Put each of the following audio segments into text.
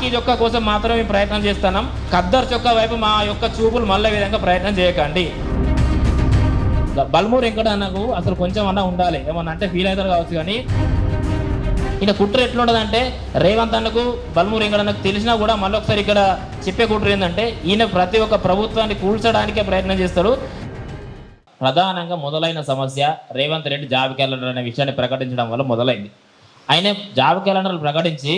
కాకి చొక్కా కోసం మాత్రమే ప్రయత్నం చేస్తున్నాం. ఖద్దర్ చొక్కా వైపు మా యొక్క చూపులు మళ్ళీ విధంగా ప్రయత్నం చేయకండి. బల్మూరు వెంకటన్నకు అసలు కొంచెం అన్నా ఉండాలి, ఏమన్నా అంటే ఫీల్ అవుతారు కావచ్చు. కానీ ఈయన కుట్ర ఎట్లుండదంటే, రేవంత్ అన్నకు బల్మూరు వెంకటన్నకు తెలిసినా కూడా మళ్ళీ ఒకసారి ఇక్కడ చెప్పే కుట్ర ఏంటంటే, ఈయన ప్రతి ఒక్క ప్రభుత్వాన్ని కూల్చడానికే ప్రయత్నం చేస్తాడు. ప్రధానంగా మొదలైన సమస్య రేవంత్ రెడ్డి జాబ్ క్యాలెండర్ అనే విషయాన్ని ప్రకటించడం వల్ల మొదలైంది. ఆయన జాబ్ క్యాలెండర్లు ప్రకటించి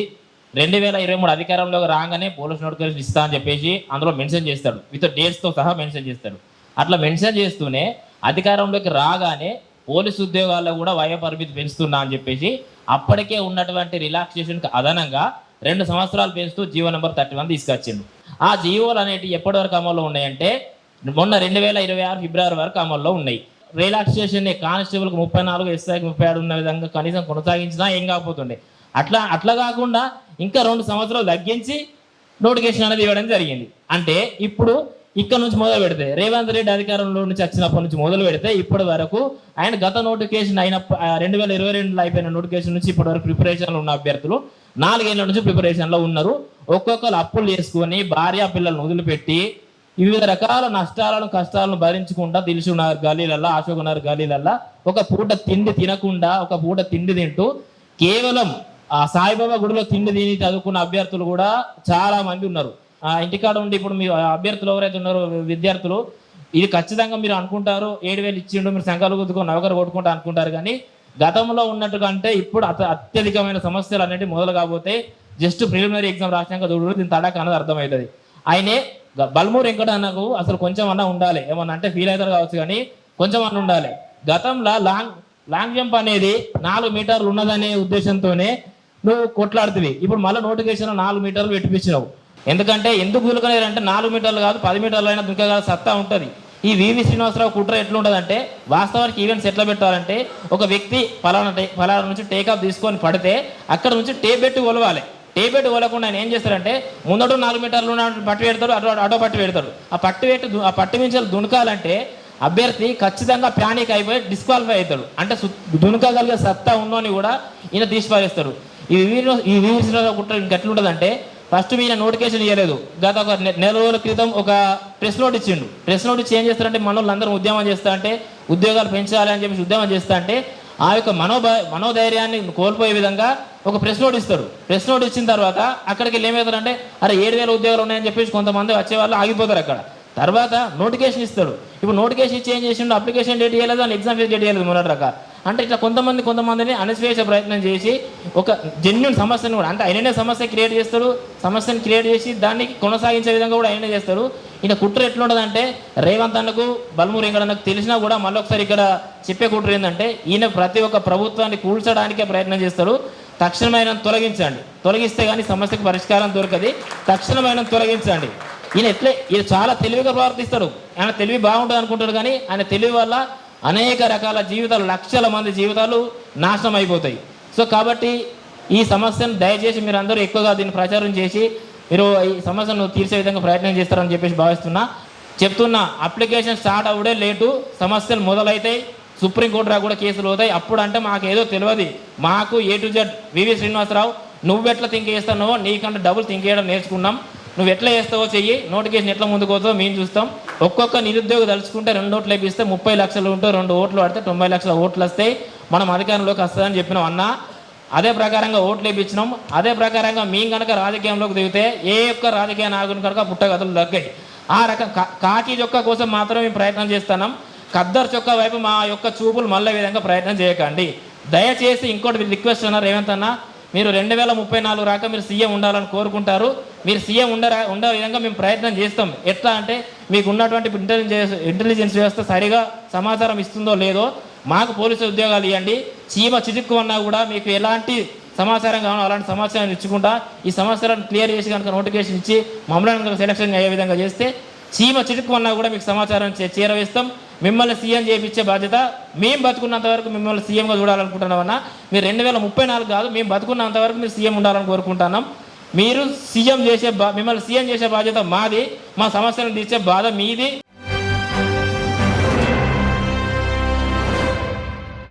2023 అధికారంలోకి రాగానే పోలీస్ నోటిఫికేషన్ ఇస్తా అని చెప్పేసి అందులో మెన్షన్ చేస్తాడు, విత్ డేట్స్తో సహా మెన్షన్ చేస్తాడు. అట్లా మెన్షన్ చేస్తూనే అధికారంలోకి రాగానే పోలీసు ఉద్యోగాల్లో కూడా వయో పరిమితి పెంచుతున్నా అని చెప్పేసి అప్పటికే ఉన్నటువంటి రిలాక్సేషన్కి అదనంగా 2 సంవత్సరాలు పెంచుతూ జీవో నెంబర్ 31 తీసుకొచ్చిండు. ఆ జీవోలు అనేటివి ఎప్పటి వరకు అమల్లో ఉన్నాయంటే మొన్న 2026 ఫిబ్రవరి వరకు అమల్లో ఉన్నాయి. రిలాక్సేషన్ కానిస్టేబుల్కి 34, ఎస్ఐకి 37 ఉన్న విధంగా కనీసం కొనసాగించినా ఏం కాకపోతుండే. అట్లా కాకుండా ఇంకా 2 సంవత్సరాలు తగ్గించి నోటిఫికేషన్ అనేది ఇవ్వడం జరిగింది. అంటే ఇప్పుడు ఇక్కడ నుంచి మొదలు పెడితే రేవంత్ రెడ్డి అధికారంలో నుంచి వచ్చినప్పటి నుంచి మొదలు పెడితే ఇప్పటి వరకు ఆయన గత నోటిఫికేషన్ అయిన 2022లో అయిపోయిన నోటిఫికేషన్ నుంచి ఇప్పటి వరకు ప్రిపరేషన్లో ఉన్న అభ్యర్థులు 4 ఏళ్ల నుంచి ప్రిపరేషన్లో ఉన్నారు. ఒక్కొక్కరు అప్పులు చేసుకొని భార్య పిల్లలను వదిలిపెట్టి వివిధ రకాల నష్టాలను కష్టాలను భరించుకుంటా దిల్సుఖ్నగర్ గల్లీలల్లా, అశోక్ నగర్ గల్లీలల్లా ఒక పూట తిండి తినకుండా ఒక పూట తిండి తింటూ కేవలం ఆ సాయిబాబా గుడిలో తిండి తిని చదువుకున్న అభ్యర్థులు కూడా చాలా మంది ఉన్నారు. ఇంటికాడ ఉండి ఇప్పుడు మీ అభ్యర్థులు ఎవరైతే ఉన్నారో విద్యార్థులు, ఇది ఖచ్చితంగా మీరు అనుకుంటారు 7,000 ఇచ్చిండు మీరు సంఘాలు గుద్దుకొని నౌకరు కొట్టుకుంటా అనుకుంటారు. కానీ గతంలో ఉన్నట్టుగా అంటే ఇప్పుడు అత్యధికమైన సమస్యలు అనేవి మొదలు కాబోతే జస్ట్ ప్రిలిమినరీ ఎగ్జామ్ రాసినాక చూడు దీని తడాక అన్నది అర్థమవుతుంది. ఆయనే బల్మూరు వెంకటన్నకు అసలు కొంచెం అన్నా ఉండాలి, ఏమన్నా అంటే ఫీల్ అవుతారు కావచ్చు. కానీ కొంచెం అన్న ఉండాలి. గతంలో లాంగ్ జంప్ అనేది 4 మీటర్లు ఉన్నదనే ఉద్దేశంతోనే నువ్వు కొట్లాడుతుంది. ఇప్పుడు మళ్ళీ నోటిఫికేషన్ 4 మీటర్లు పెట్టిపించినావు. ఎందుకంటే ఎందుకు దులకలేదంటే 4 మీటర్లు కాదు 10 మీటర్లు అయినా దులకగల సత్తా ఉంటుంది. ఈ వివి శ్రీనివాసరావు కుట్ర ఎట్లుంటుందంటే, వాస్తవానికి ఈవెంట్స్ ఎట్లా పెట్టాలంటే, ఒక వ్యక్తి ఫలానా నుంచి టేకాఫ్ తీసుకొని పడితే అక్కడ నుంచి టేప్ పెట్టి ఒలవాలి. టేప్ పెట్టి ఒలకుండా ఆయన ఏం చేస్తారంటే ముందట 4 మీటర్లు పట్టు పెడతాడు, అటో పట్టు పెడతాడు. ఆ పట్టు మించి దునకాలంటే అభ్యర్థి ఖచ్చితంగా ప్యానిక్ అయిపోయి డిస్క్వాలిఫై అవుతాడు. అంటే దునకగలిగే సత్తా ఉన్నోని కూడా ఈయన తీసిపారేస్తాడు. ఈ వివి శ్రీనివాసరావు కుట్ర ఇంకెట్లుంటుందంటే, ఫస్ట్ ఈయన నోటిఫికేషన్ ఇవ్వలేదు. గత ఒక నెల రోజుల క్రితం ఒక ప్రెస్ నోట్ ఇచ్చిండు. ప్రెస్ నోట్ ఇచ్చి ఏం చేస్తారంటే, మనోళ్ళందరూ ఉద్యమం చేస్తా అంటే ఉద్యోగాలు పెంచాలి అని చెప్పేసి ఉద్యమం చేస్తా అంటే ఆ యొక్క మనోధైర్యాన్ని కోల్పోయే విధంగా ఒక ప్రెస్ నోట్ ఇస్తాడు. ప్రెస్ నోట్ ఇచ్చిన తర్వాత అక్కడికి వెళ్ళి ఏమవుతారంటే, అరే 7,000 ఉద్యోగాలు ఉన్నాయని చెప్పేసి కొంతమంది వచ్చేవాళ్ళు ఆగిపోతారు అక్కడ. తర్వాత నోటిఫికేషన్ ఇస్తాడు. ఇప్పుడు నోటిఫికేషన్ ఇచ్చి ఏం చేసిండు, అప్లికేషన్ డేట్ ఇవ్వలేదు, అని ఎగ్జామ్ ఫీజు డేట్ ఇవ్వలేదు మొన్నటి రకాల. అంటే ఇట్లా కొంతమందిని అణచివేసే ప్రయత్నం చేసి ఒక జెన్యూన్ సమస్యను కూడా, అంటే ఆయననే సమస్య క్రియేట్ చేస్తాడు. సమస్యను క్రియేట్ చేసి దాన్ని కొనసాగించే విధంగా కూడా ఆయనే చేస్తాడు. ఈయన కుట్ర ఎట్లుంటుందంటే, రేవంత్ అన్నకు బల్మూరు వెంకటన్నకు తెలిసినా కూడా మళ్ళీ ఒకసారి ఇక్కడ చెప్పే కుట్ర ఏంటంటే, ఈయన ప్రతి ఒక్క ప్రభుత్వాన్ని కూల్చడానికే ప్రయత్నం చేస్తాడు. తక్షణమైన తొలగించండి. తొలగిస్తే కానీ సమస్యకు పరిష్కారం దొరకది. తక్షణమైన తొలగించండి. ఈయన చాలా తెలివిగా ప్రవర్తిస్తాడు. ఆయన తెలివి బాగుంటుంది అనుకుంటాడు. కానీ ఆయన తెలివి వల్ల అనేక రకాల జీవితాలు, లక్షల మంది జీవితాలు నాశనం అయిపోతాయి. సో కాబట్టి ఈ సమస్యను దయచేసి మీరు అందరూ ఎక్కువగా దీన్ని ప్రచారం చేసి మీరు ఈ సమస్యను తీర్చే విధంగా ప్రయత్నం చేస్తారని చెప్పేసి చెప్తున్నా. అప్లికేషన్ స్టార్ట్ అవ్వడే లేటు, సమస్యలు మొదలైతాయి, సుప్రీంకోర్టు రా కూడా కేసులు అవుతాయి. అప్పుడు అంటే మాకు ఏదో తెలియదు. మాకు A to Z వివి శ్రీనివాసరావు నువ్వు ఎట్లా థింక్ చేస్తున్నావో నీకంటే డబుల్ థింక్ చేయడం నేర్చుకున్నాం. నువ్వు ఎట్లా చేస్తావో చెయ్యి, నోటిఫికేషన్ ఎట్లా ముందుకు పోతావో మేము చూస్తాం. ఒక్కొక్క నిరుద్యోగి తలుచుకుంటే 2 ఓట్లు వేపిస్తే 30 లక్షలు ఉంటే 2 ఓట్లు పడితే 90 లక్షల ఓట్లు వస్తాయి. మనం అధికారంలోకి వస్తుందని చెప్పినాం అన్న. అదే ప్రకారంగా ఓట్లు వేయించినాం. అదే ప్రకారంగా మేము కనుక రాజకీయంలోకి దిగితే ఏ ఒక్క రాజకీయ నాయకుని కనుక పుట్టగతులు తగ్గాయి. ఆ రకం కాకి చొక్కా కోసం మాత్రమే మేము ప్రయత్నం చేస్తున్నాం. ఖద్దర్ చొక్కా వైపు మా యొక్క చూపులు మళ్ళీ విధంగా ప్రయత్నం చేయకండి. దయచేసి ఇంకోటి రిక్వెస్ట్ అన్నారు రేవంత్ అన్న, మీరు 2034 రాక మీరు సీఎం ఉండాలని కోరుకుంటారు. మీరు సీఎం ఉండే విధంగా మేము ప్రయత్నం చేస్తాం. ఎట్లా అంటే మీకు ఉన్నటువంటి ఇంటెలిజెన్స్ వ్యవస్థ సరిగా సమాచారం ఇస్తుందో లేదో మాకు పోలీసు ఉద్యోగాలు ఇవ్వండి. చీమ చిటుక్కు అన్నా కూడా మీకు ఎలాంటి సమాచారం కావాలో అలాంటి సమాచారం ఇచ్చుకుంటా ఈ సమస్యలను క్లియర్ చేసి కనుక నోటిఫికేషన్ ఇచ్చి మమ్మల్ని కనుక సెలక్షన్ అయ్యే విధంగా చేస్తే చీమ చిటుక్కు అన్నా కూడా మీకు సమాచారం చేరవేస్తాం. మిమ్మల్ని సీఎం చేయించే బాధ్యత మేము బతుకున్నంత వరకు మిమ్మల్ని సీఎంగా చూడాలనుకుంటున్నామన్నా. మీరు 2034 కాదు, మేము బతుకున్నంత వరకు మీరు సీఎం ఉండాలని కోరుకుంటున్నాం. మీరు మిమ్మల్ని సీఎం చేసే బాధ్యత మాది, మా సమస్యలను తీర్చే బాధ మీది.